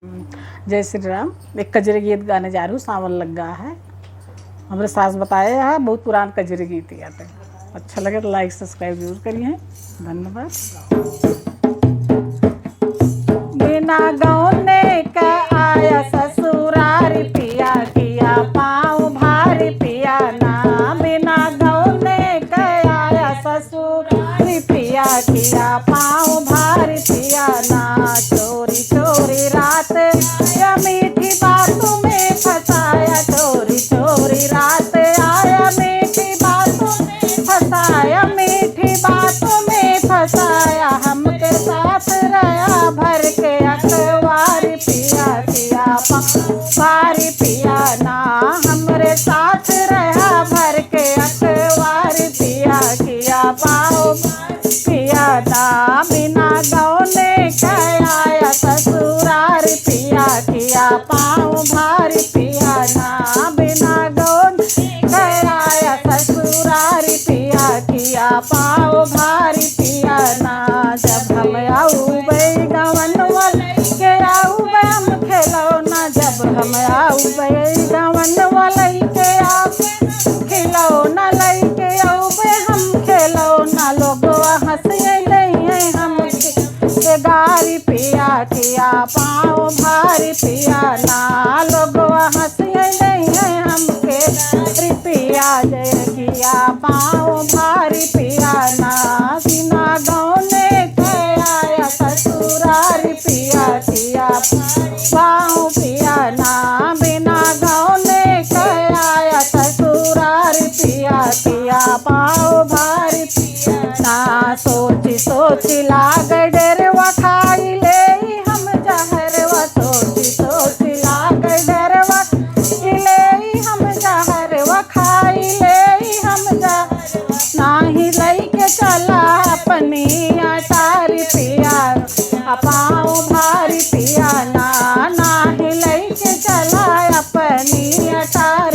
जय श्री राम। एक कजरी गीत गाने जा रही हूँ। सावन लग गया है। हमारे सास बताए है बहुत पुरान कजरी गीत गाते हैं। अच्छा लगे तो लाइक सब्सक्राइब जरूर करिए। धन्यवाद। बिना गौने का आया ससुरारी पिया किया पाँव भारी पिया ना। बिना गौने का आया ससुरारी पिया किया पाँव भारी पिया ना। चोरी चोरी रात या मीठी बातों में फंसाया। चोरी चोरी रात आया मीठी बातों में फंसाया। मीठी बातों में फंसाया। हमके साथ रहा भर के अखबार पिया किया पारी पिया ना। हमरे साथ रहा भर के अखबार पिया किया पाओ पिया ना। बिना गौने का आया ससुरार पिया किया पाँव भारी पिया ना। बिना गौने का आया ससुरार पिया किया पाँव भारी पिया ना। जब हम आऊ गवन वाले के आऊ हम खिलौना। जब हम आऊ गवन वाले के आऊ खिलौना लैके आऊ हम खिलौना। लोग हंसे नहीं हम गारी पिया किया पाँव भारी पिया ना। लोग हंसे नहीं हमके पिया जय किया पाँव भारी पिया ना। बिना गौने के आया ससुरारी पिया किया पाँव पिया ना। बिना गौने के आया ससुरारी पिया किया पाँव भारी पिया ना। सोची सोची लाग डरवा खाई ले हम जहरवा। सोची सोची लाग डरवा ले हम जहरवा खाई ले हम जहर नाही लैके चला अपनी अटारी पिया पाँव भारी पिया ना। नाही लैके चला अपनी अटारी